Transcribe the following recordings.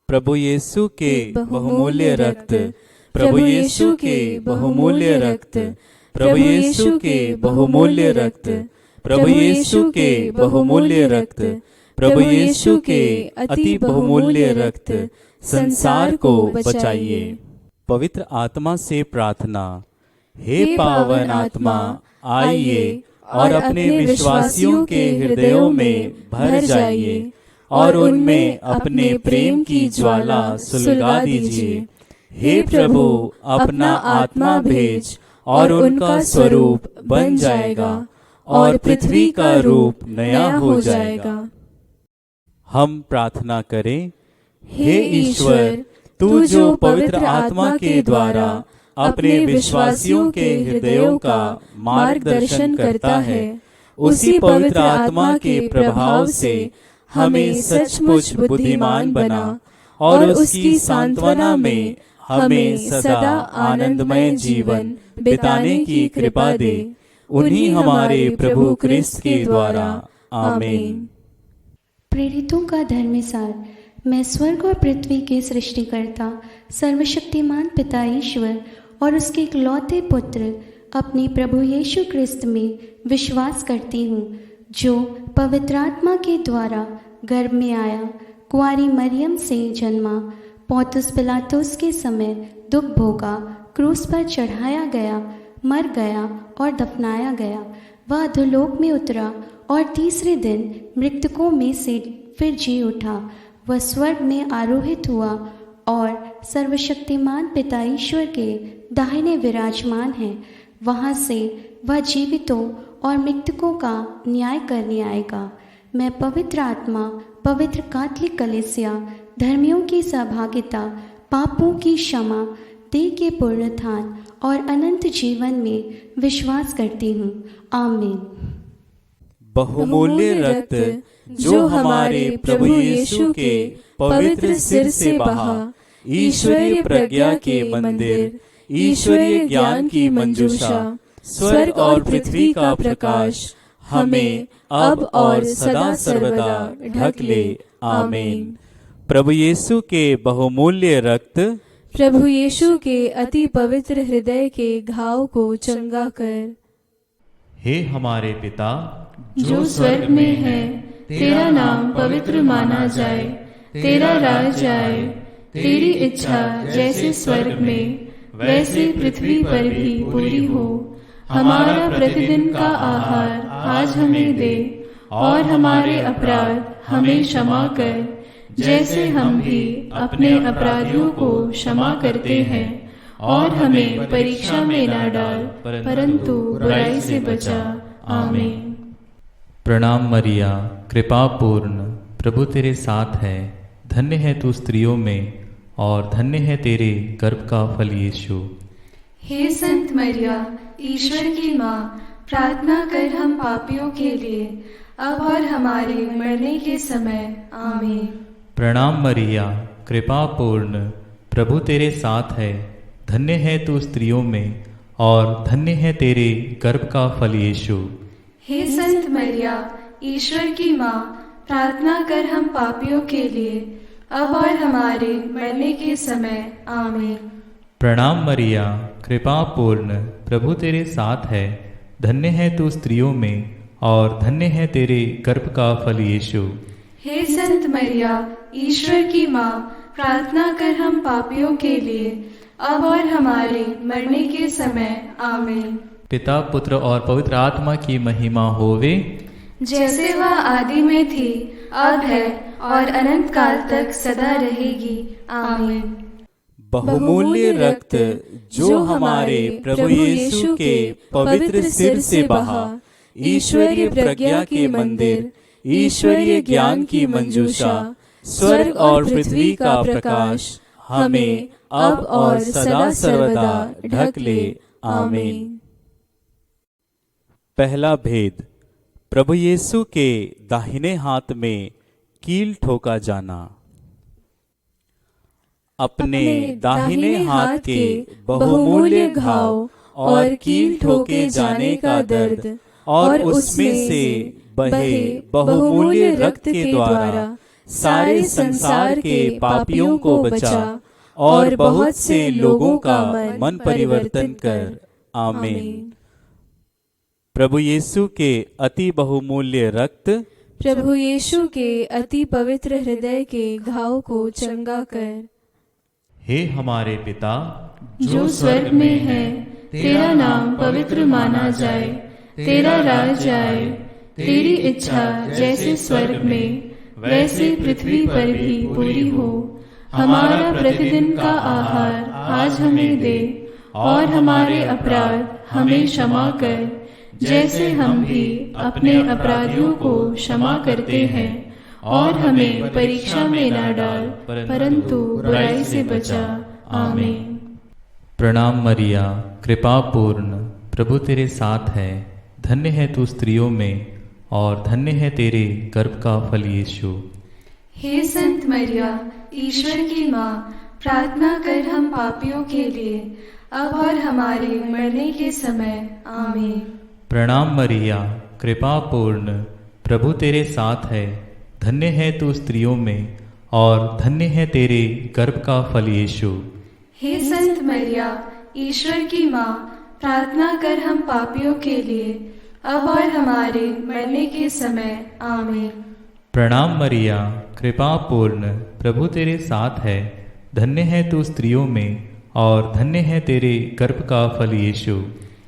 प्रभु यीशु के बहुमूल्य रक्त, प्रभु यीशु के बहुमूल्य रक्त, प्रभु यीशु के बहुमूल्य रक्त, प्रभु यीशु के बहुमूल्य रक्त, प्रभु यीशु के अति बहुमूल्य रक्त संसार को बचाइए। पवित्र आत्मा से प्रार्थना। हे पावन आत्मा, आइए और अपने विश्वासियों के हृदयों में भर जाइए और उनमें अपने प्रेम की ज्वाला सुलगा दीजिए। हे प्रभु, अपना आत्मा भेज और उनका स्वरूप बन जाएगा और पृथ्वी का रूप नया हो जाएगा। हम प्रार्थना करें। हे ईश्वर, तू जो पवित्र आत्मा के द्वारा अपने विश्वासियों के हृदयों का मार्गदर्शन करता है, उसी पवित्र आत्मा के प्रभाव से हमें सचमुच बुद्धिमान बना और उसकी सांत्वना में हमें सदा आनंदमय जीवन बिताने की कृपा दे। उन्हीं हमारे प्रभु क्रिस्त के द्वारा, आमीन। प्रेरितों का धर्मसार। मैं स्वर्ग और पृथ्वी के सृष्टिकर्ता सर्वशक्तिमान पिता ईश्वर और उसके इकलौते पुत्र अपने प्रभु यीशु क्रिस्त में विश्वास करती हूँ, जो पवित्र आत्मा के द्वारा गर्भ में आया, कुंवारी मरियम से जन्मा, पौंतुस पिलातुस के समय दुख भोगा, क्रूस पर चढ़ाया गया, मर गया और दफनाया गया। वह अधोलोक में उतरा और तीसरे दिन मृतकों में से फिर जी उठा। वह स्वर्ग में आरोहित हुआ और सर्वशक्तिमान पिता ईश्वर के दाहिने विराजमान है। वहाँ से वह जीवितों और मृतकों का न्याय करने आएगा। मैं पवित्र आत्मा, पवित्र कैथोलिक कलीसिया, धर्मियों की सहभागिता, पापों की क्षमा, देह के पुनरुत्थान और अनंत जीवन में विश्वास करती हूँ। आमीन। बहुमूल्य रक्त जो हमारे प्रभु यीशु के पवित्र सिर से बहा, ईश्वरीय प्रज्ञा के मंदिर, ईश्वरीय ज्ञान की मंजूषा, स्वर्ग और पृथ्वी का प्रकाश हमें अब और सदा सर्वदा ढक ले। आमीन। प्रभु यीशु के बहुमूल्य रक्त, प्रभु यीशु के अति पवित्र हृदय के घाव को चंगा कर। हे हमारे पिता जो स्वर्ग में है, तेरा नाम पवित्र माना जाए, तेरा राज आए, तेरी इच्छा जैसे स्वर्ग में वैसे पृथ्वी पर भी पूरी हो। हमारा प्रतिदिन का आहार आज हमें दे और हमारे अपराध हमें क्षमा कर, जैसे हम भी अपने अपराधियों को क्षमा करते हैं, और हमें परीक्षा में न डाल, परंतु बुराई से बचा। आमीन। प्रणाम मरिया, कृपा पूर्ण, प्रभु तेरे साथ है। धन्य है तू स्त्रियों में और धन्य है तेरे गर्भ का फल यीशु। हे संत मरिया, ईश्वर की माँ, प्रार्थना कर हम पापियों के लिए, अब और हमारे मरने के समय। आमीन। प्रणाम मरिया, कृपा पूर्ण, प्रभु तेरे साथ है। धन्य है तू स्त्रियों में और धन्य है तेरे गर्भ का फल यीशु। हे संत मरिया, ईश्वर की माँ, प्रार्थना कर हम पापियों के लिए, अब और हमारे मरने के समय। आमीन। प्रणाम मरिया, कृपा पूर्ण, प्रभु तेरे साथ है। धन्य है तू स्त्रियों में और धन्य है तेरे गर्भ का फल यीशु। हे संत मरिया, ईश्वर की माँ, प्रार्थना कर हम पापियों के लिए, अब और हमारे मरने के समय। आमीन। पिता, पुत्र और पवित्र आत्मा की महिमा होवे, जैसे वह आदि में थी, अब है और अनंत काल तक सदा रहेगी। आमीन। बहुमूल्य रक्त जो हमारे प्रभु यीशु के पवित्र सिर से बहा, ईश्वरीय प्रज्ञा के मंदिर, ईश्वरीय ज्ञान की मंजूषा, स्वर्ग और पृथ्वी का प्रकाश हमें अब और सदा सर्वदा ढक ले। आमीन। पहला भेद। प्रभु यीशु के दाहिने हाथ में कील ठोका जाना। अपने दाहिने हाथ के बहुमूल्य घाव और कील ठोके जाने का दर्द और उसमें से बहे बहुमूल्य रक्त के द्वारा सारे संसार के पापियों को बचा और बहुत से लोगों का मन परिवर्तन कर। आमीन। प्रभु यीशु के अति बहुमूल्य रक्त, प्रभु यीशु के अति पवित्र हृदय के घाव को चंगा कर। हे हमारे पिता जो स्वर्ग में है, तेरा नाम पवित्र माना जाए, तेरा राज आए, तेरी इच्छा जैसे स्वर्ग में वैसे पृथ्वी पर भी पूरी हो। हमारा प्रतिदिन का आहार आज हमें दे, और हमारे अपराध हमें क्षमा कर, जैसे हम भी अपने अपराधियों को क्षमा करते हैं, और हमें परीक्षा में न डाल, परंतु बुराई से बचा। आमीन। प्रणाम मरिया, कृपा पूर्ण, प्रभु तेरे साथ है। धन्य है तू स्त्रियों में, और धन्य है तेरे गर्भ का फल यीशु। हे संत मरिया, ईश्वर की माँ, प्रार्थना कर हम पापियों के लिए, अब और हमारे मरने के समय। आमीन। प्रणाम मरिया, कृपा पूर्ण, प्रभु तेरे साथ है। धन्य है तू स्त्रियों में, और धन्य है तेरे गर्भ का फल यीशु। हे संत मरिया, ईश्वर की माँ, प्रार्थना कर हम पापियों के लिए, अब और हमारे मरने के समय। आमीन। प्रणाम मरिया, कृपा पूर्ण, प्रभु तेरे साथ है। धन्य है तू स्त्रियों में, और धन्य है तेरे गर्भ का फल यीशु।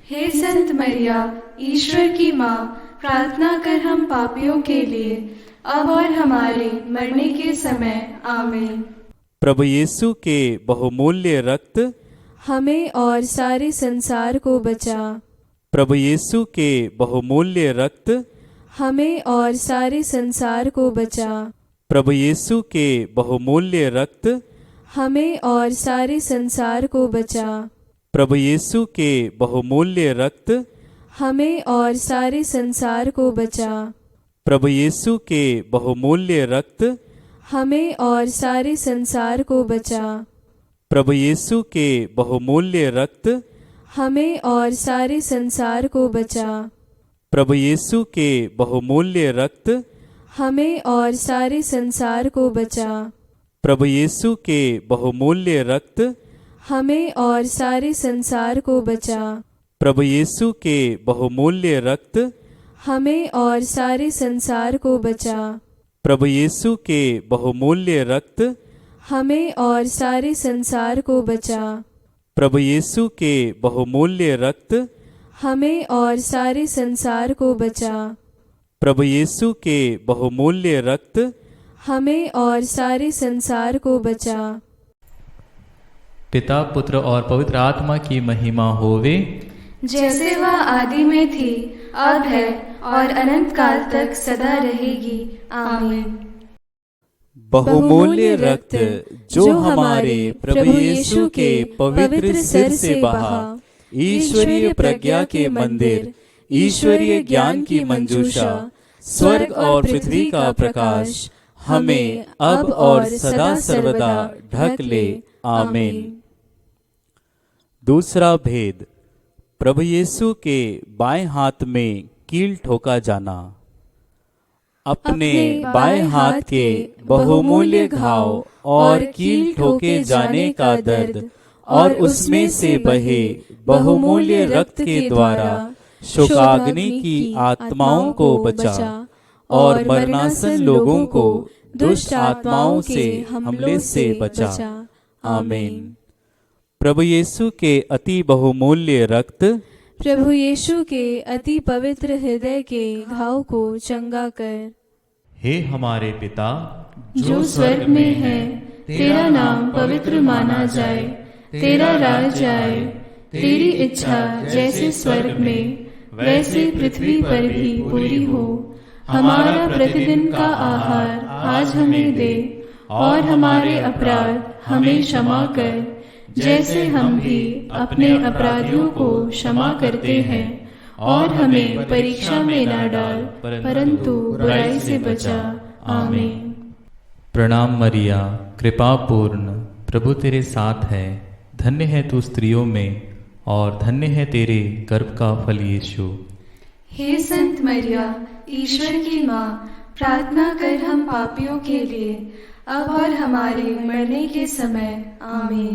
हे संत मरिया, ईश्वर की माँ, प्रार्थना कर हम पापियों के लिए, अब और हमारे मरने के समय। आमीन। प्रभु यीशु के बहुमूल्य रक्त, हमें और सारे संसार को बचा। प्रभु यीशु के बहुमूल्य रक्त, हमें और सारे संसार को बचा। प्रभु यीशु के बहुमूल्य रक्त, हमें और सारे संसार को बचा। प्रभु यीशु के बहुमूल्य रक्त, हमें और सारे संसार को बचा। प्रभु यीशु के बहुमूल्य रक्त, हमें और सारे संसार को बचा। प्रभु यीशु के बहुमूल्य रक्त, हमें और सारे संसार को बचा। प्रभु यीशु के बहुमूल्य रक्त, हमें और सारे संसार को बचा। प्रभु यीशु के बहुमूल्य रक्त, हमें और सारे संसार को बचा। प्रभु यीशु के बहुमूल्य रक्त, हमें और सारे संसार को बचा। प्रभु यीशु के बहुमूल्य रक्त, हमें और सारे संसार को बचा। प्रभु यीशु के बहुमूल्य रक्त, हमें और सारे संसार को बचा। प्रभु यीशु के बहुमूल्य रक्त, हमें और सारे संसार को बचा। पिता, पुत्र और पवित्र आत्मा की महिमा होवे, जैसे वह आदि में थी, अब है, और अनंत काल तक सदा रहेगी। आमीन। बहुमूल्य रक्त जो हमारे प्रभु यीशु के पवित्र सिर से बहा, ईश्वरीय प्रज्ञा के मंदिर, ईश्वरीय ज्ञान की मंजूषा, स्वर्ग और पृथ्वी का प्रकाश, हमें अब और सदा सर्वदा ढक ले। आमीन। दूसरा भेद, प्रभु यीशु के बाएं हाथ में कील ठोका जाना। अपने बाएं हाथ के बहुमूल्य घाव और कील ठोके जाने का दर्द और उसमें से बहे बहुमूल्य रक्त के द्वारा शोकाग्नि की आत्माओं को बचा और मरणासन लोगों को दुष्ट आत्माओं से हमले से बचा। आमीन। प्रभु यीशु के अति बहुमूल्य रक्त, प्रभु यीशु के अति पवित्र हृदय के घाव को चंगा कर। हे हमारे पिता जो स्वर्ग में है, तेरा नाम पवित्र माना जाए, तेरा राज आए, तेरी इच्छा जैसे स्वर्ग में वैसे पृथ्वी पर भी पूरी हो। हमारा प्रतिदिन का आहार आज हमें दे, और हमारे अपराध हमें क्षमा कर, जैसे हम भी अपने अपराधियों को क्षमा करते हैं, और हमें परीक्षा में न डाल, परंतु बुराई से बचा। आमीन। प्रणाम मरिया, कृपा पूर्ण, प्रभु तेरे साथ है। धन्य है तू स्त्रियों में, और धन्य है तेरे गर्भ का फल यीशु। हे संत मरिया, ईश्वर की माँ, प्रार्थना कर हम पापियों के लिए, अब और हमारे मरने के समय। आमीन।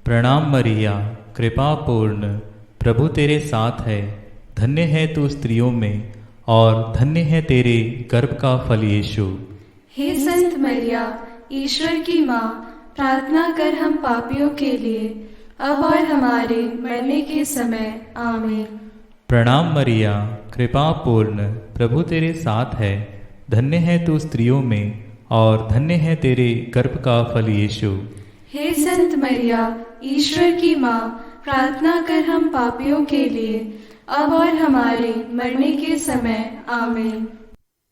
प्रणाम मरिया, कृपा पूर्ण, प्रभु तेरे साथ है। धन्य है तू स्त्रियों में और धन्य है तेरे गर्भ का फल यीशु। हे संत मरिया, ईश्वर की माँ, प्रार्थना कर हम पापियों के लिए, अब और हमारे मरने के समय। आमीन। प्रणाम मरिया, कृपा पूर्ण, प्रभु तेरे साथ है। धन्य है तू स्त्रियों में और धन्य है तेरे गर्भ का फल यीशु। हे संत मरिया, ईश्वर की माँ, प्रार्थना कर हम पापियों के लिए, अब और हमारे मरने के समय। आमीन।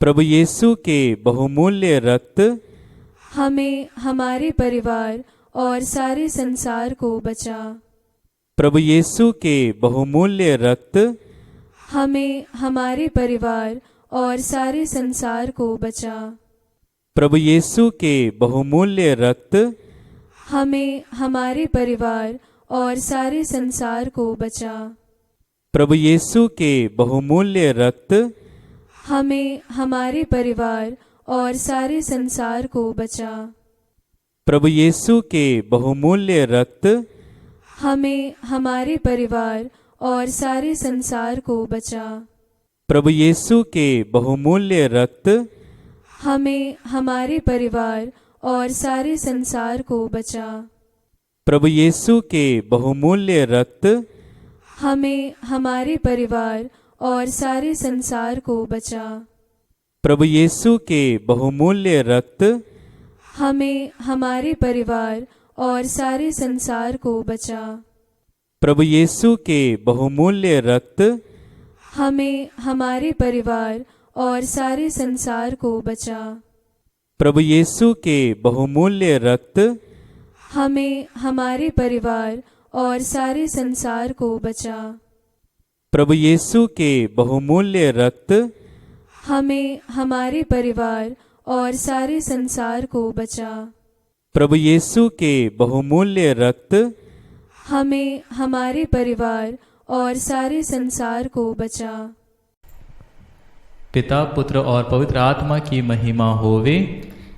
प्रभु यीशु के बहुमूल्य रक्त हमें, हमारे परिवार और सारे संसार को बचा। प्रभु यीशु के बहुमूल्य रक्त हमें, हमारे परिवार और सारे संसार को बचा। प्रभु यीशु के बहुमूल्य रक्त हमें, हमारे परिवार और सारे संसार को बचा। प्रभु यीशु के बहुमूल्य रक्त हमें, हमारे परिवार और सारे संसार को बचा। प्रभु यीशु के बहुमूल्य रक्त हमें, हमारे परिवार और सारे संसार को बचा। प्रभु यीशु के बहुमूल्य रक्त हमें, हमारे परिवार और सारे संसार को बचा। प्रभु यीशु के बहुमूल्य रक्त हमें, हमारे परिवार और सारे संसार को बचा। प्रभु यीशु के बहुमूल्य रक्त हमें, हमारे परिवार और सारे संसार को बचा। प्रभु यीशु के बहुमूल्य रक्त हमें, हमारे परिवार और सारे संसार को बचा। प्रभु यीशु के बहुमूल्य रक्त हमें, हमारे परिवार और सारे संसार को बचा। प्रभु यीशु के बहुमूल्य रक्त हमें, हमारे परिवार और सारे संसार को बचा। प्रभु यीशु के बहुमूल्य रक्त हमें, हमारे परिवार और सारे संसार को बचा। पिता, पुत्र और पवित्र आत्मा की महिमा होवे,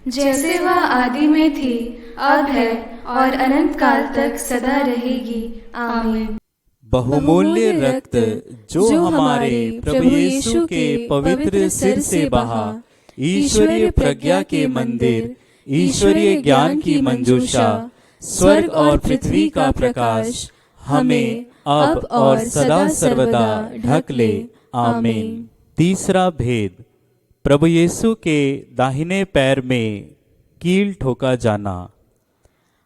जैसे वह आदि में थी, अब है और अनंत काल तक सदा रहेगी। आमीन। बहुमूल्य रक्त जो हमारे प्रभु यीशु के पवित्र सिर से बहा, ईश्वरीय प्रज्ञा के मंदिर, ईश्वरीय ज्ञान की मंजूषा, स्वर्ग और पृथ्वी का प्रकाश, हमें अब और सदा सर्वदा ढक ले। आमीन। तीसरा भेद, प्रभु यीशु के दाहिने पैर में कील ठोका जाना।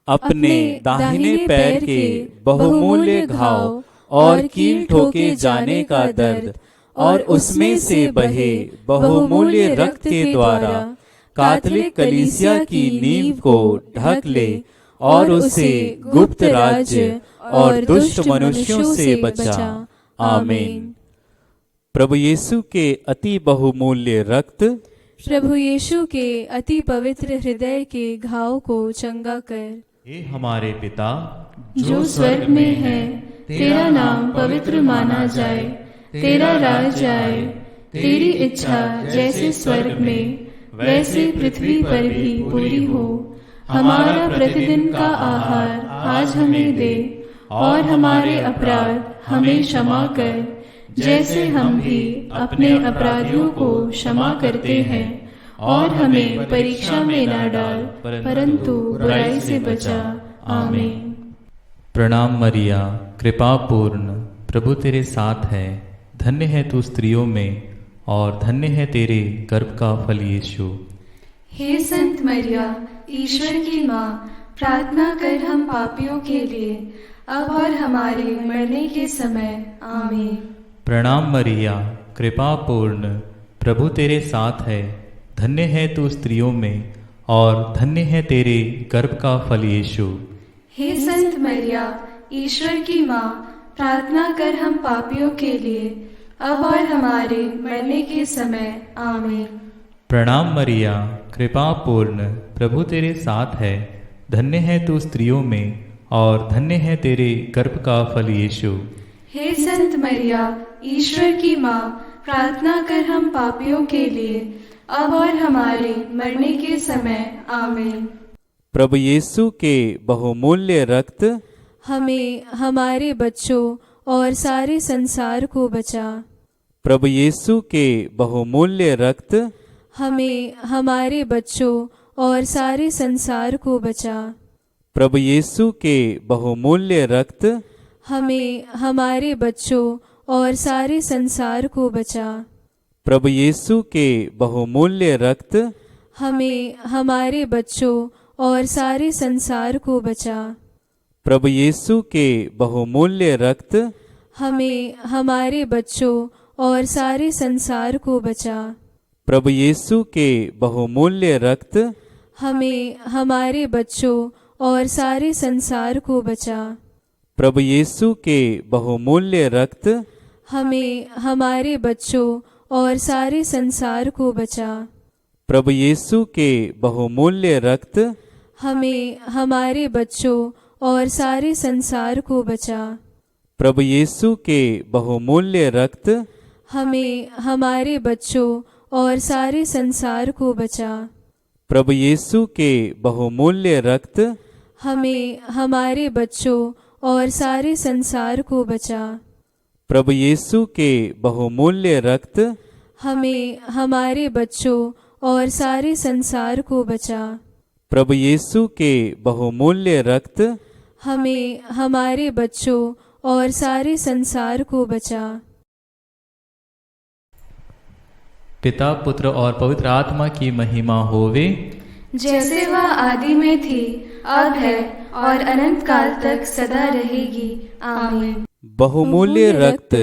अपने दाहिने पैर के बहुमूल्य घाव और कील ठोके जाने का दर्द और उसमें से बहे बहुमूल्य रक्त के द्वारा कैथोलिक कलीसिया की नींव को ढक ले और उसे गुप्त राज्य और दुष्ट मनुष्यों से बचा। आमीन। प्रभु यीशु के अति बहुमूल्य रक्त प्रभु यीशु के अति पवित्र हृदय के घाव को चंगा कर। हे हमारे पिता जो स्वर्ग में है, तेरा नाम पवित्र माना जाए, तेरा राज आए, तेरी इच्छा जैसे स्वर्ग में वैसे पृथ्वी पर भी पूरी हो। हमारा प्रतिदिन का आहार आज हमें दे, और हमारे अपराध हमें क्षमा कर, जैसे हम भी अपने अपराधियों को क्षमा करते हैं, और हमें परीक्षा में न डाल, परंतु बुराई से बचा। आमीन। प्रणाम मरिया, कृपा पूर्ण, प्रभु तेरे साथ है। धन्य है तू स्त्रियों में और धन्य है तेरे गर्भ का फल यीशु। हे संत मरिया, ईश्वर की माँ, प्रार्थना कर हम पापियों के लिए, अब और हमारे मरने के समय। आमीन। प्रणाम मरिया, कृपा पूर्ण, प्रभु तेरे साथ है। धन्य है तू स्त्रियों में और धन्य है तेरे गर्भ का फल यीशु। हे संत मरिया, ईश्वर की माँ, प्रार्थना कर हम पापियों के लिए, अब और हमारे मरने के समय। आमीन। प्रणाम मरिया, कृपा पूर्ण, प्रभु तेरे साथ है। धन्य है तू स्त्रियों में और धन्य है तेरे गर्भ का फल यीशु। हे संत मरिया, ईश्वर की माँ, प्रार्थना कर हम पापियों के लिए, अब और हमारे मरने के समय आमीन। प्रभु यीशु के बहुमूल्य रक्त हमें, हमारे बच्चों और सारे संसार को बचा। प्रभु यीशु के बहुमूल्य रक्त हमें, हमारे बच्चों और सारे संसार को बचा। प्रभु यीशु के बहुमूल्य रक्त हमें, हमारे बच्चों और सारे संसार को बचा। प्रभु यीशु के बहुमूल्य रक्त हमें, हमारे बच्चों और सारे संसार को बचा। प्रभु यीशु के बहुमूल्य रक्त हमें, हमारे बच्चों और सारे संसार को बचा। प्रभु यीशु के बहुमूल्य रक्त हमें, हमारे बच्चों और सारे संसार को बचा। प्रभु यीशु के बहुमूल्य रक्त हमें, हमारे बच्चों और सारे संसार को बचा। प्रभु यीशु के बहुमूल्य रक्त हमें, हमारे बच्चों और सारे संसार को बचा। प्रभु यीशु के बहुमूल्य रक्त हमें, हमारे बच्चों और सारे संसार को बचा। प्रभु यीशु के बहुमूल्य रक्त हमें, हमारे बच्चों और सारे संसार को बचा। प्रभु यीशु के बहुमूल्य रक्त हमें, हमारे बच्चों और सारे संसार को बचा। प्रभु यीशु के बहुमूल्य रक्त हमें, हमारे बच्चों और सारे संसार को बचा। पिता, पुत्र और पवित्र आत्मा की महिमा होवे, जैसे वह आदि में थी, अब है और अनंत काल तक सदा रहेगी। आमीन। बहुमूल्य रक्त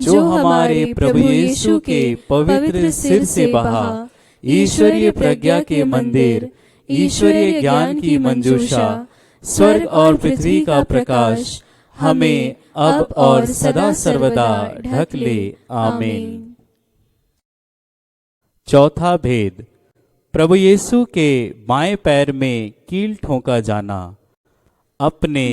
जो हमारे प्रभु यीशु के पवित्र सिर से बहा, ईश्वरीय प्रज्ञा के मंदिर, ईश्वरीय ज्ञान की मंजूषा, स्वर्ग और पृथ्वी का प्रकाश हमें अब और सदा सर्वदा ढक ले। आमीन। चौथा भेद, प्रभु यीशु के बाएं पैर में कील ठोंका जाना। अपने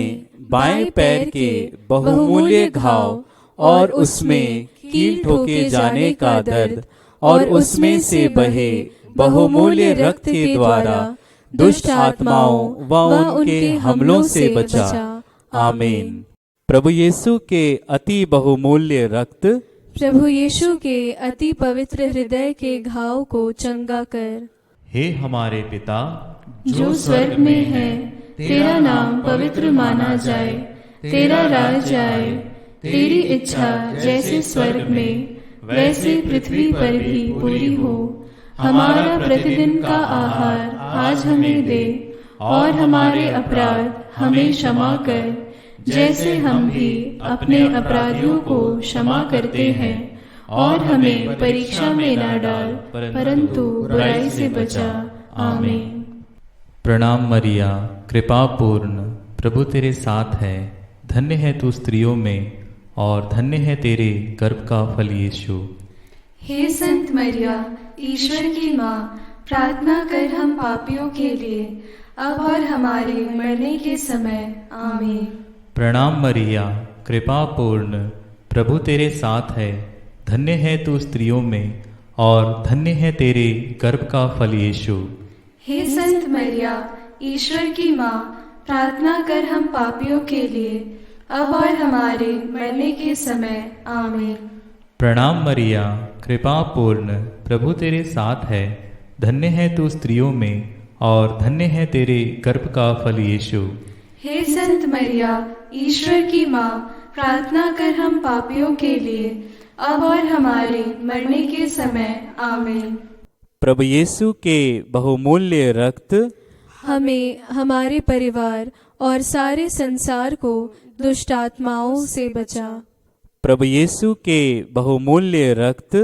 बाएं पैर के बहुमूल्य घाव और उसमें कील ठोके जाने का दर्द और उसमें से बहे बहुमूल्य रक्त के द्वारा दुष्ट आत्माओं व उनके हमलों से बचा। आमीन। प्रभु यीशु के अति बहुमूल्य रक्त प्रभु यीशु के अति पवित्र हृदय के घाव को चंगा कर। हे हमारे पिता जो स्वर्ग में है, तेरा नाम पवित्र माना जाए, तेरा राज आए, तेरी इच्छा जैसे स्वर्ग में वैसे पृथ्वी पर भी पूरी हो। हमारा प्रतिदिन का आहार आज हमें दे, और हमारे अपराध हमें क्षमा कर, जैसे हम भी अपने अपराधियों को क्षमा करते हैं, और हमें परीक्षा में न डाल, परंतु बुराई से बचा। आमीन। प्रणाम मरिया, कृपा पूर्ण, प्रभु तेरे साथ है। धन्य है तू स्त्रियों में, और धन्य है तेरे गर्भ का फल यीशु। हे संत मरिया, ईश्वर की माँ, प्रार्थना कर हम पापियों के लिए, अब और हमारे मरने के समय। आमीन। प्रणाम मरिया, कृपा पूर्ण, प्रभु तेरे साथ है। धन्य है तू स्त्रियों में, और धन्य है तेरे गर्भ का फल यीशु। हे संत मरिया, ईश्वर की माँ, प्रार्थना कर हम पापियों के लिए, अब और हमारे मरने के समय। आमीन। प्रणाम मरिया, कृपा पूर्ण, प्रभु तेरे साथ है। धन्य है तू स्त्रियों में, और धन्य है तेरे गर्भ का फल यीशु। हे संत मरिया, ईश्वर की माँ, प्रार्थना कर हम पापियों के लिए, अब और हमारे मरने के समय। आमीन। प्रभु यीशु के बहुमूल्य रक्त हमें, हमारे परिवार और सारे संसार को दुष्ट आत्माओं से बचा। प्रभु यीशु के बहुमूल्य रक्त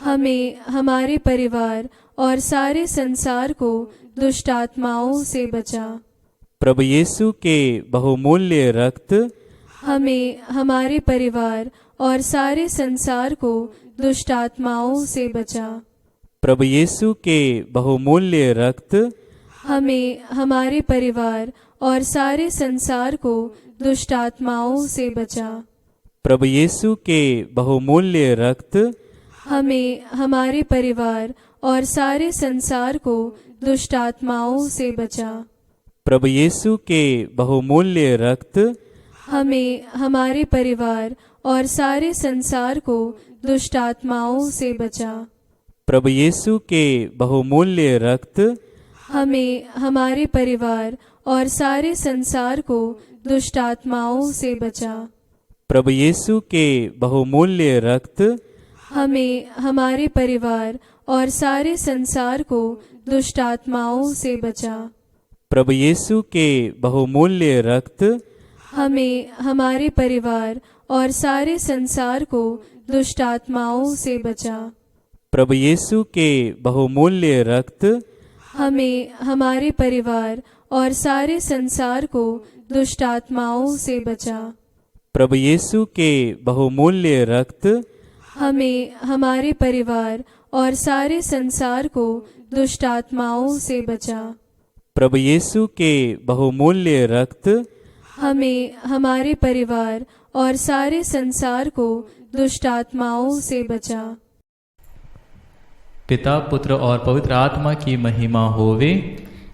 हमें, हमारे परिवार और सारे संसार को दुष्ट आत्माओं से बचा। प्रभु यीशु के बहुमूल्य रक्त हमें, हमारे परिवार और सारे संसार को दुष्ट आत्माओं से बचा। प्रभु यीशु के बहुमूल्य रक्त हमें, हमारे परिवार और सारे संसार को दुष्ट आत्माओं से बचा। प्रभु यीशु के बहुमूल्य रक्त हमें, हमारे परिवार और सारे संसार को दुष्ट आत्माओं से बचा। प्रभु यीशु के बहुमूल्य रक्त हमें, हमारे परिवार और सारे संसार को दुष्ट आत्माओं से बचा। प्रभु यीशु के बहुमूल्य रक्त हमें, हमारे परिवार और सारे संसार को दुष्ट आत्माओं से बचा। प्रभु यीशु के बहुमूल्य रक्त हमें, हमारे परिवार और सारे संसार को दुष्ट आत्माओं से बचा। प्रभु यीशु के बहुमूल्य रक्त हमें, हमारे परिवार और सारे संसार को दुष्ट आत्माओं से बचा। प्रभु यीशु के बहुमूल्य रक्त हमें, हमारे परिवार और सारे संसार को दुष्ट आत्माओं से बचा। प्रभु यीशु के बहुमूल्य रक्त हमें, हमारे परिवार और सारे संसार को दुष्ट आत्माओं से बचा। प्रभु यीशु के बहुमूल्य रक्त हमें, हमारे परिवार और सारे संसार को दुष्ट आत्माओं से बचा। पिता, पुत्र और पवित्र आत्मा की महिमा होवे,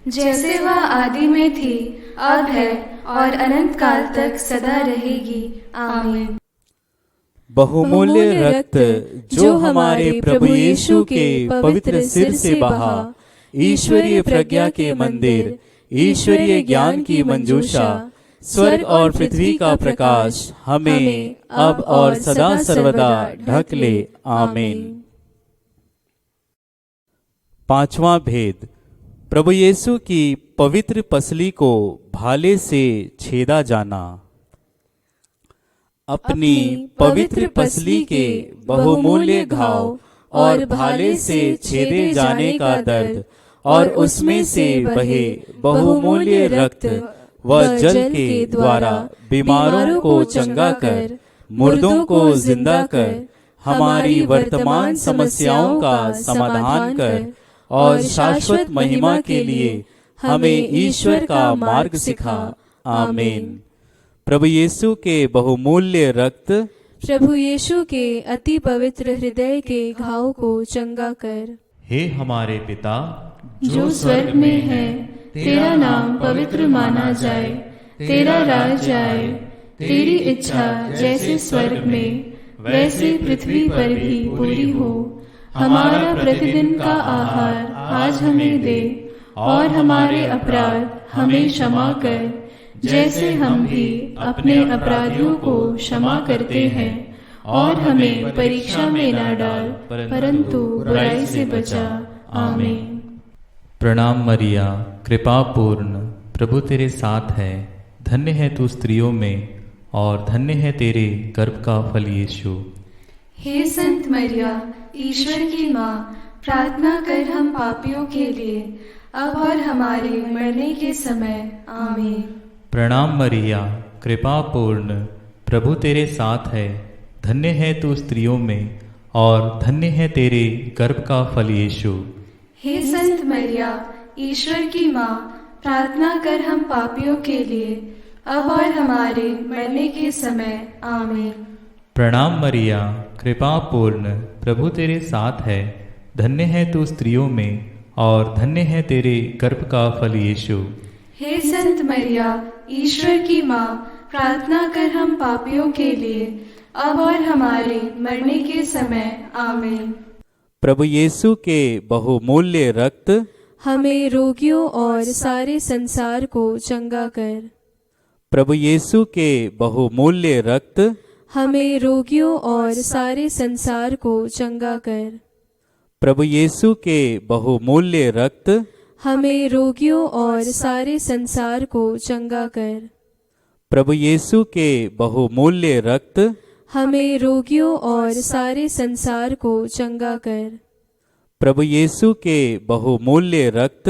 जैसे वह आदि में थी, अब है और अनंत काल तक सदा रहेगी। आमीन। बहुमूल्य रक्त जो हमारे प्रभु यीशु के पवित्र सिर से बहा, ईश्वरीय प्रज्ञा के मंदिर, ईश्वरीय ज्ञान की मंजूषा, स्वर्ग और पृथ्वी का प्रकाश हमें अब और सदा सर्वदा ढक ले। आमीन। पांचवा भेद, प्रभु यीशु की पवित्र पसली को भाले से छेदा जाना। अपनी पवित्र पसली के बहुमूल्य घाव और भाले से छेदे जाने का दर्द और उसमें से बहे बहुमूल्य रक्त व जल के द्वारा बीमारों को चंगा कर, मुर्दों को जिंदा कर, हमारी वर्तमान समस्याओं का समाधान कर और शाश्वत महिमा के लिए हमें ईश्वर का मार्ग सिखा। आमीन। प्रभु यीशु के बहुमूल्य रक्त प्रभु यीशु के अति पवित्र हृदय के घाव को चंगा कर। हे हमारे पिता जो स्वर्ग में है, तेरा नाम पवित्र माना जाए, तेरा राज आए, तेरी इच्छा जैसे स्वर्ग में वैसे पृथ्वी पर भी पूरी हो। हमारा प्रतिदिन का आहार आज हमें दे, और हमारे अपराध हमें क्षमा कर, जैसे हम भी अपने अपराधियों को क्षमा करते हैं, और हमें परीक्षा में न डाल, परंतु बुराई से बचा। आमीन। प्रणाम मरिया, कृपा पूर्ण, प्रभु तेरे साथ है, धन्य है तू स्त्रियों में और धन्य है तेरे गर्भ का फल यीशु। हे संत मरिया, ईश्वर की माँ, प्रार्थना कर हम पापियों के लिए, अब और हमारे मरने के समय। आमीन। प्रणाम मरिया, कृपा पूर्ण, प्रभु तेरे साथ है, धन्य है तू स्त्रियों में और धन्य है तेरे गर्भ का फल यीशु। हे संत मरिया, ईश्वर की माँ, प्रार्थना कर हम पापियों के लिए, अब और हमारे मरने के समय। आमीन। प्रणाम मरिया, कृपा पूर्ण, प्रभु तेरे साथ है, धन्य है तू स्त्रियों में और धन्य है तेरे गर्भ का फल यीशु। हे संत मरिया, ईश्वर की माँ, प्रार्थना कर हम पापियों के लिए, अब और हमारे मरने के समय। आमीन। प्रभु यीशु के बहुमूल्य रक्त हमें रोगियों और सारे संसार को चंगा कर। प्रभु यीशु के बहुमूल्य रक्त हमें रोगियों और सारे संसार को चंगा कर। प्रभु यीशु के बहुमूल्य रक्त हमें रोगियों और सारे संसार को चंगा कर। प्रभु यीशु के बहुमूल्य रक्त हमें रोगियों और सारे संसार को चंगा कर। प्रभु यीशु के बहुमूल्य रक्त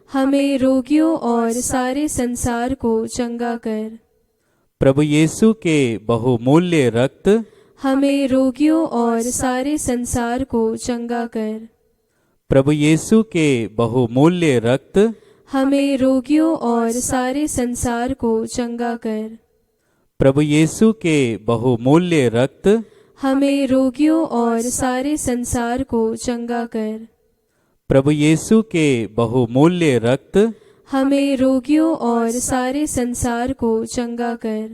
हमें रोगियों और सारे संसार को चंगा कर। प्रभु यीशु के बहुमूल्य रक्त हमें रोगियों और सारे संसार को चंगा कर। प्रभु यीशु के बहुमूल्य रक्त हमें रोगियों और सारे संसार को चंगा कर। प्रभु यीशु के बहुमूल्य रक्त हमें रोगियों और सारे संसार को चंगा कर। प्रभु यीशु के बहुमूल्य रक्त हमें रोगियों और सारे संसार को चंगा कर।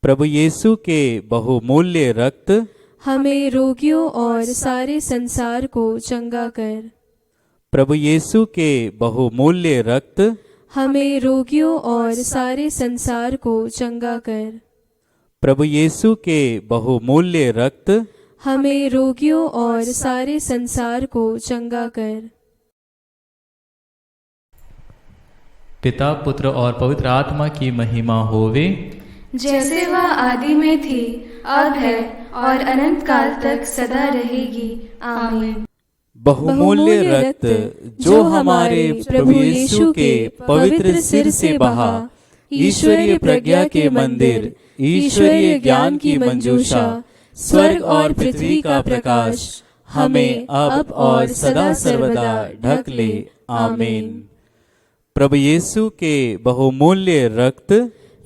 प्रभु यीशु के बहुमूल्य रक्त हमें रोगियों और सारे संसार को चंगा कर। प्रभु यीशु के बहुमूल्य रक्त हमें रोगियों और सारे संसार को चंगा कर। प्रभु यीशु के बहुमूल्य रक्त हमें रोगियों और सारे संसार को चंगा कर। पिता पुत्र और पवित्र आत्मा की महिमा होवे, जैसे वह आदि में थी, अब है और अनंत काल तक सदा रहेगी। आमीन। बहुमूल्य रक्त जो हमारे प्रभु यीशु के पवित्र सिर से बहा, ईश्वरीय प्रज्ञा के मंदिर, ईश्वरीय ज्ञान की मंजूषा, स्वर्ग और पृथ्वी का प्रकाश हमें अब और सदा सर्वदा ढक ले। आमीन। प्रभु यीशु के बहुमूल्य रक्त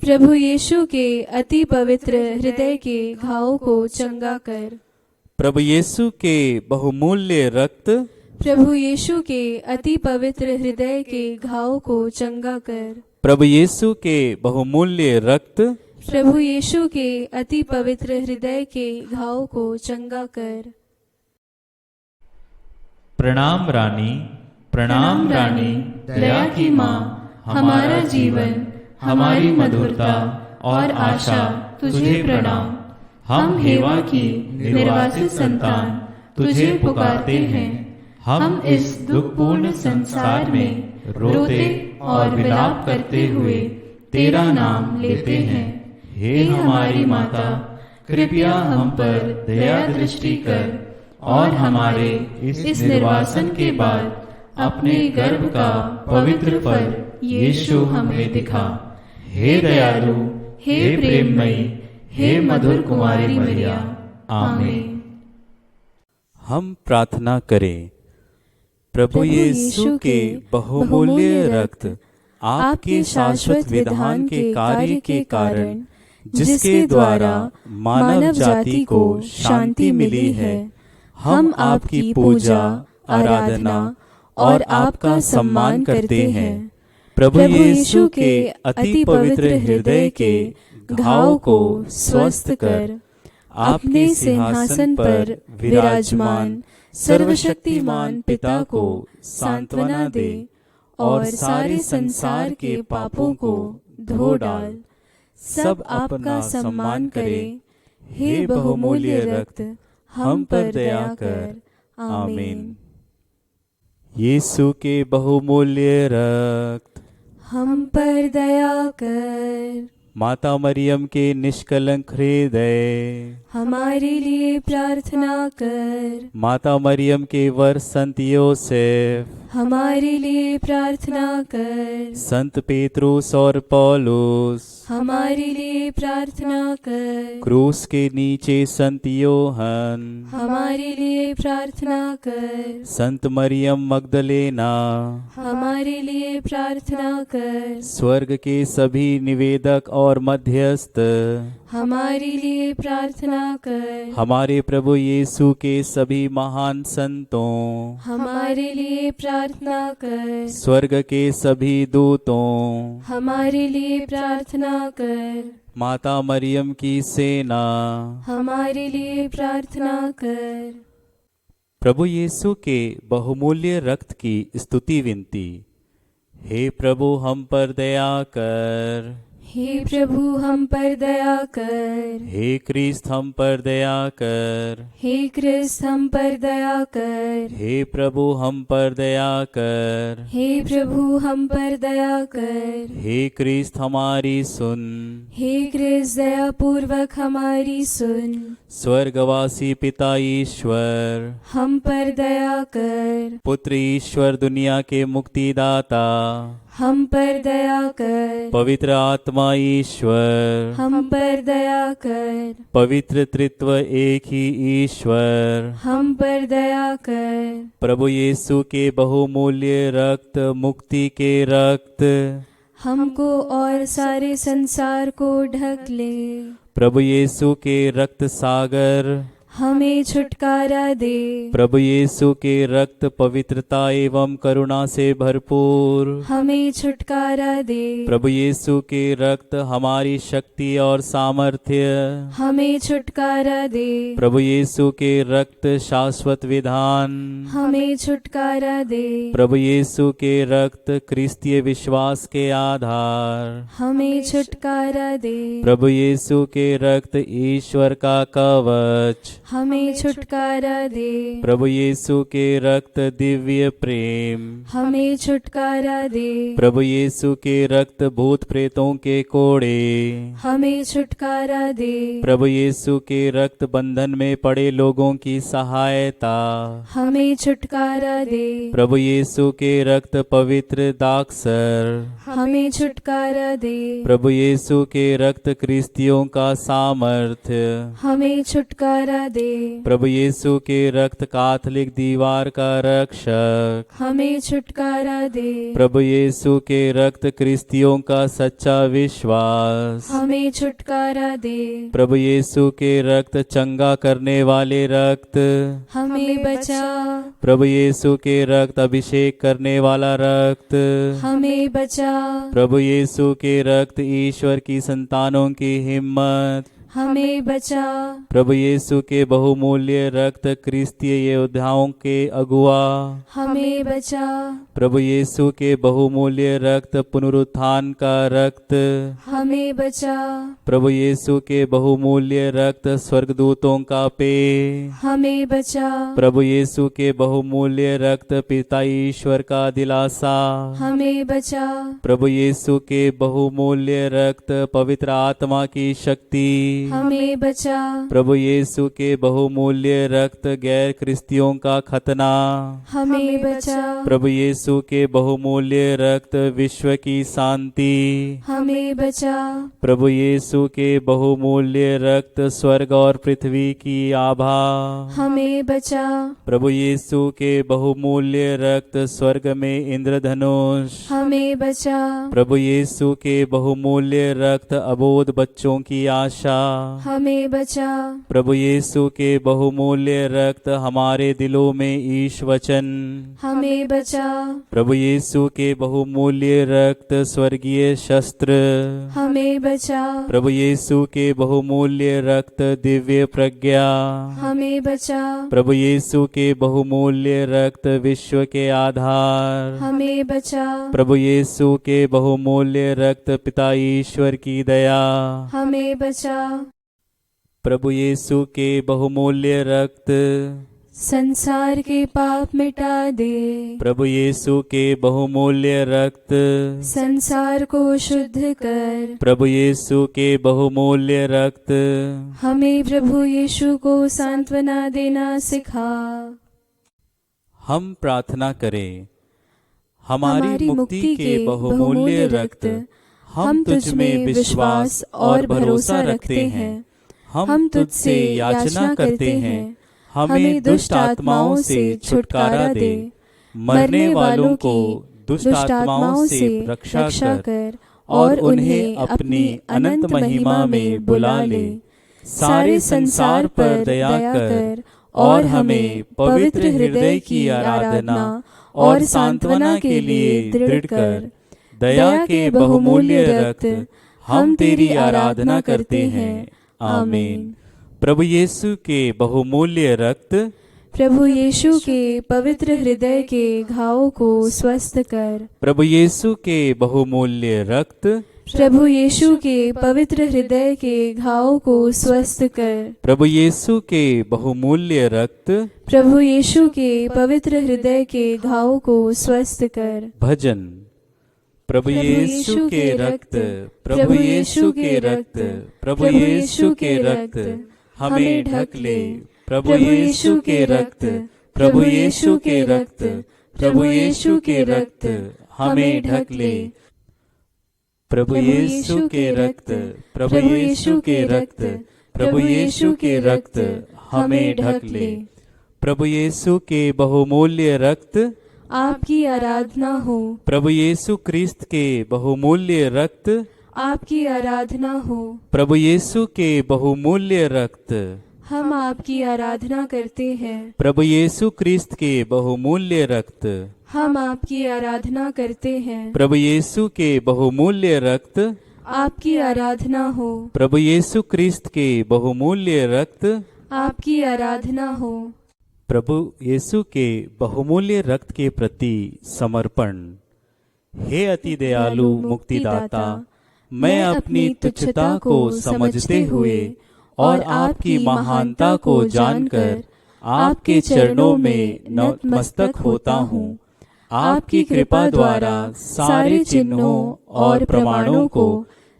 प्रभु यीशु के अति पवित्र हृदय के घावों को चंगा कर। प्रभु यीशु के बहुमूल्य रक्त प्रभु यीशु के अति पवित्र हृदय के घावों को चंगा कर। प्रभु यीशु के बहुमूल्य रक्त प्रभु यीशु के अति पवित्र हृदय के घावों को चंगा कर। प्रणाम रानी, प्रणाम रानी, दया की माँ, हमारा जीवन, हमारी मधुरता और आशा, तुझे प्रणाम। हम हेवा की निर्वासित संतान तुझे पुकारते हैं। हम इस दुखपूर्ण संसार में रोते और विलाप करते हुए तेरा नाम लेते हैं। हे हमारी माता, कृपया हम पर दया दृष्टि कर और हमारे इस निर्वासन के बाद अपने गर्भ का पवित्र फल यीशु हमें दिखा। हे दयालु, हे प्रेममयी, हे मधुर कुमारी मरिया। आमीन। हम प्रार्थना करें। प्रभु यीशु के बहुमूल्य रक्त आपके शाश्वत विधान के कार्य के कारण, जिसके द्वारा मानव जाति को शांति मिली है, हम आपकी पूजा, आराधना और आपका सम्मान करते हैं। प्रभु यीशु के अति पवित्र हृदय के घाव को स्वस्थ कर, अपने सिंहासन पर विराजमान सर्वशक्तिमान पिता को सांत्वना दे और सारे संसार के पापों को धो डाल। सब आपका सम्मान करें। हे बहुमूल्य रक्त, हम पर दया कर। आमीन। यीशु के बहुमूल्य रक्त, हम पर दया कर। माता मरियम के निष्कलंक हृदय, हमारे लिए प्रार्थना कर। माता मरियम के वर संत योसेफ, हमारे लिए प्रार्थना कर। संत पेत्रुस और पौलुस, हमारे लिए प्रार्थना कर। क्रूस के नीचे संत योहन, हमारे लिए प्रार्थना कर। संत मरियम मगदलेना, हमारे लिए प्रार्थना कर। स्वर्ग के सभी निवेदक और मध्यस्थ, हमारे लिए प्रार्थना कर। हमारे प्रभु यीशु के सभी महान संतों, हमारे लिए प्रार्थना कर। स्वर्ग के सभी दूतों, हमारे लिए प्रार्थना कर। माता मरियम की सेना, हमारे लिए प्रार्थना कर। प्रभु यीशु के बहुमूल्य रक्त की स्तुति विनती। हे प्रभु, हम पर दया कर। हे प्रभु, हम पर दया कर। हे क्रिस्त, हम पर दया कर। हे क्रिस्त, हम पर दया कर। हे प्रभु, हम पर दया कर। हे प्रभु, हम पर दया कर। हे क्रिस्त, हमारी सुन। हे क्रिस्त, दया पूर्वक हमारी सुन। स्वर्गवासी पिता ईश्वर, हम पर दया कर। पुत्र ईश्वर, दुनिया के मुक्तिदाता, हम पर दया कर। पवित्र आत्मा ईश्वर, हम पर दया कर। पवित्र त्रित्व एक ही ईश्वर, हम पर दया कर। प्रभु यीशु के बहुमूल्य रक्त, मुक्ति के रक्त, हमको और सारे संसार को ढक ले। प्रभु यीशु के रक्त सागर, हमें छुटकारा दे। प्रभु यीशु के रक्त पवित्रता एवं करुणा से भरपूर, हमें छुटकारा दे। प्रभु यीशु के रक्त हमारी शक्ति और सामर्थ्य, हमें छुटकारा दे। प्रभु यीशु के रक्त शाश्वत विधान, हमें छुटकारा दे। प्रभु यीशु के रक्त क्रिस्तीय विश्वास के आधार, हमें छुटकारा दे। प्रभु यीशु के रक्त ईश्वर का कवच, हमें छुटकारा दे। प्रभु यीशु के रक्त दिव्य प्रेम, हमें छुटकारा दे। प्रभु यीशु के रक्त भूत प्रेतों के कोड़े, हमें छुटकारा दे। प्रभु यीशु के रक्त बंधन में पड़े लोगों की सहायता, हमें छुटकारा दे। प्रभु यीशु के रक्त पवित्र दाक्षर, हमें छुटकारा दे। प्रभु यीशु के रक्त क्रिस्तियों का सामर्थ्य, हमें छुटकारा दे। प्रभु यीशु के रक्त कैथोलिक दीवार का रक्षक, हमें छुटकारा दे। प्रभु यीशु के रक्त क्रिस्तियों का सच्चा विश्वास, हमें छुटकारा दे। प्रभु यीशु के रक्त चंगा करने वाले रक्त, हमें बचा। प्रभु यीशु के रक्त अभिषेक करने वाला रक्त, हमें बचा। प्रभु यीशु के रक्त ईश्वर की संतानों की हिम्मत, हमें बचा। प्रभु यीशु के बहुमूल्य रक्त क्रिस्तीय योद्धाओं के अगुआ, हमें बचा। प्रभु यीशु के बहुमूल्य रक्त पुनरुत्थान का रक्त, हमें बचा। प्रभु यीशु के बहुमूल्य रक्त स्वर्गदूतों का पेय, हमें बचा। प्रभु यीशु के बहुमूल्य रक्त पिता ईश्वर का दिलासा, हमें बचा। प्रभु यीशु के बहुमूल्य रक्त पवित्र आत्मा की शक्ति, हमें बचा। प्रभु यीशु के बहुमूल्य रक्त गैर क्रिस्तियों का खतना, हमें बचा। प्रभु यीशु के बहुमूल्य रक्त विश्व की शांति, हमें बचा। प्रभु यीशु के बहुमूल्य रक्त स्वर्ग और पृथ्वी की आभा, हमें बचा। प्रभु यीशु के बहुमूल्य रक्त स्वर्ग में इंद्रधनुष, हमें बचा। प्रभु यीशु के बहुमूल्य रक्त अबोध बच्चों की आशा, हमें बचा। प्रभु यीशु के बहुमूल्य रक्त हमारे दिलों में ईश वचन, हमें बचा। प्रभु यीशु के बहुमूल्य रक्त स्वर्गीय शस्त्र, हमें बचा। प्रभु यीशु के बहुमूल्य रक्त दिव्य प्रज्ञा, हमें बचा। प्रभु यीशु के बहुमूल्य रक्त विश्व के आधार, हमें बचा। प्रभु यीशु के बहुमूल्य रक्त पिता ईश्वर की दया, हमें बचा। प्रभु यीशु के बहुमूल्य रक्त संसार के पाप मिटा दे। प्रभु यीशु के बहुमूल्य रक्त संसार को शुद्ध कर। प्रभु यीशु के बहुमूल्य रक्त हमें प्रभु यीशु को सांत्वना देना सिखा। हम प्रार्थना करें। हमारी मुक्ति के बहुमूल्य रक्त, हम तुझ में विश्वास और भरोसा रखते हैं। हम तुझसे याचना करते हैं, हमें दुष्ट आत्माओं से छुटकारा दे। मरने वालों को दुष्ट आत्माओं से रक्षा कर और उन्हें अपनी अनंत महिमा में बुला ले। सारे संसार पर दया कर और हमें पवित्र हृदय की आराधना और सांत्वना के लिए दृढ़ कर। दया के बहुमूल्य रक्त, हम तेरी आराधना करते हैं। आमीन। प्रभु यीशु के बहुमूल्य रक्त, प्रभु यीशु के पवित्र हृदय के घावों को स्वस्थ कर। प्रभु यीशु के बहुमूल्य रक्त, प्रभु यीशु के पवित्र हृदय के घावों को स्वस्थ कर। प्रभु यीशु के बहुमूल्य रक्त, प्रभु यीशु के पवित्र हृदय के घावों को स्वस्थ कर। भजन। प्रभु यीशु के रक्त, प्रभु यीशु के रक्त, प्रभु यीशु के रक्त हमें ढक ले। प्रभु यीशु के रक्त, प्रभु यीशु के रक्त, प्रभु यीशु के रक्त हमें ढक ले। प्रभु यीशु के रक्त, प्रभु यीशु के रक्त, प्रभु यीशु के रक्त हमें ढक ले। प्रभु यीशु के बहुमूल्य रक्त, आपकी आराधना हो। प्रभु यीशु क्रिस्त के बहुमूल्य रक्त, आपकी आराधना हो। प्रभु यीशु के बहुमूल्य रक्त, हम आपकी आराधना करते हैं। प्रभु यीशु क्रिस्त के बहुमूल्य रक्त, हम आपकी आराधना करते हैं। प्रभु यीशु के बहुमूल्य रक्त, आपकी आराधना हो, प्रभु यीशु क्रिस्त के बहुमूल्य रक्त, आपकी आराधना हो। प्रभु यीशु के बहुमूल्य रक्त के प्रति समर्पण। हे अति दयालु मुक्तिदाता, मैं अपनी तुच्छता को समझते हुए और आपकी महानता को जानकर आपके चरणों में नतमस्तक होता हूँ। आपकी कृपा द्वारा सारे चिन्हों और प्रमाणों को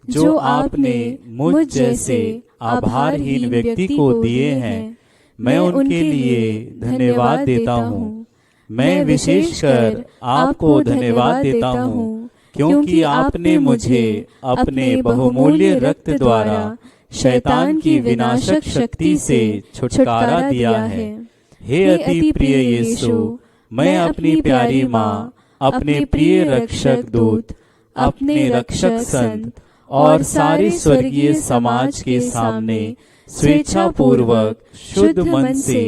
जो आपने मुझ जैसे आभारहीन व्यक्ति को दिए हैं, मैं उनके लिए धन्यवाद देता हूँ। मैं विशेषकर आपको धन्यवाद देता हूँ क्योंकि आपने मुझे अपने बहुमूल्य रक्त द्वारा शैतान की विनाशक शक्ति से छुटकारा दिया है। हे अति प्रिय यीशु, मैं अपनी प्यारी माँ, अपने प्रिय रक्षक दूत, अपने रक्षक संत और सारे स्वर्गीय समाज के सामने स्वेच्छा पूर्वक शुद्ध मन से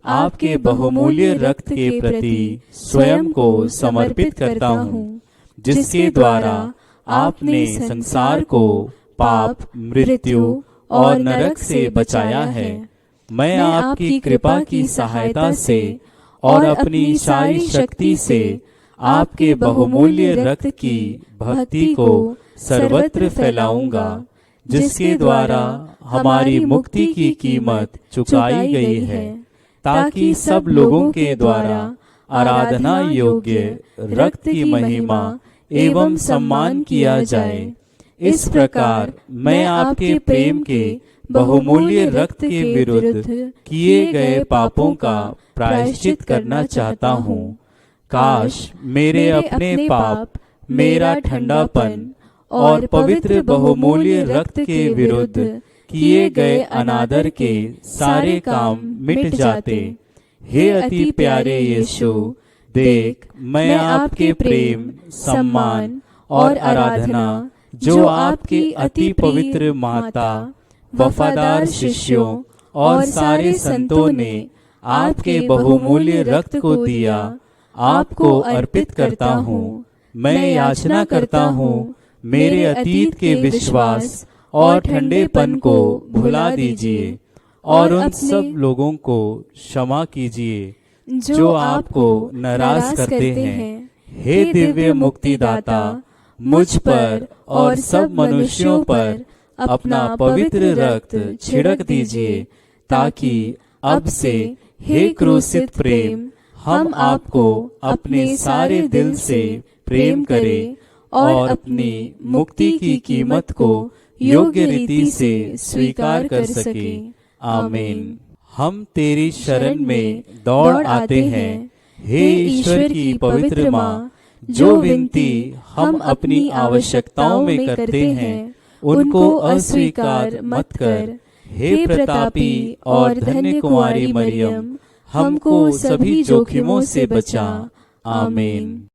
आपके बहुमूल्य रक्त के प्रति स्वयं को समर्पित करता हूँ, जिसके द्वारा आपने संसार को पाप, मृत्यु और नरक से बचाया है। मैं आपकी कृपा की सहायता से और अपनी सारी शक्ति से आपके बहुमूल्य रक्त की भक्ति को सर्वत्र फैलाऊंगा, जिसके द्वारा हमारी मुक्ति की कीमत चुकाई गई है, ताकि सब लोगों के द्वारा आराधना योग्य रक्त की महिमा एवं सम्मान किया जाए। इस प्रकार मैं आपके प्रेम के बहुमूल्य रक्त के विरुद्ध किए गए पापों का प्रायश्चित करना चाहता हूँ। काश मेरे अपने पाप, मेरा ठंडापन और पवित्र बहुमूल्य रक्त के विरुद्ध किए गए अनादर के सारे काम मिट जाते। हे अति प्यारे यीशु, देख मैं आपके प्रेम, सम्मान और आराधना जो आपकी अति पवित्र माता, वफादार शिष्यों और सारे संतों ने आपके बहुमूल्य रक्त को दिया, आपको अर्पित करता हूँ। मैं याचना करता हूँ, मेरे अतीत के विश्वास और ठंडेपन को भुला दीजिए और उन सब लोगों को क्षमा कीजिए जो आपको नाराज करते हैं। हे दिव्य मुक्तिदाता, मुझ पर और सब मनुष्यों पर अपना पवित्र रक्त छिड़क दीजिए, ताकि अब से हे क्रूसित प्रेम, हम आपको अपने सारे दिल से प्रेम करें और अपनी मुक्ति की कीमत को योग्य रीति से स्वीकार कर सके। आमीन। हम तेरी शरण में दौड़ आते हैं, हे ईश्वर की पवित्र माँ, जो विनती हम अपनी आवश्यकताओं में करते हैं उनको अस्वीकार मत कर। हे प्रतापी और धन्य कुमारी मरियम, हमको सभी जोखिमों से बचा। आमीन।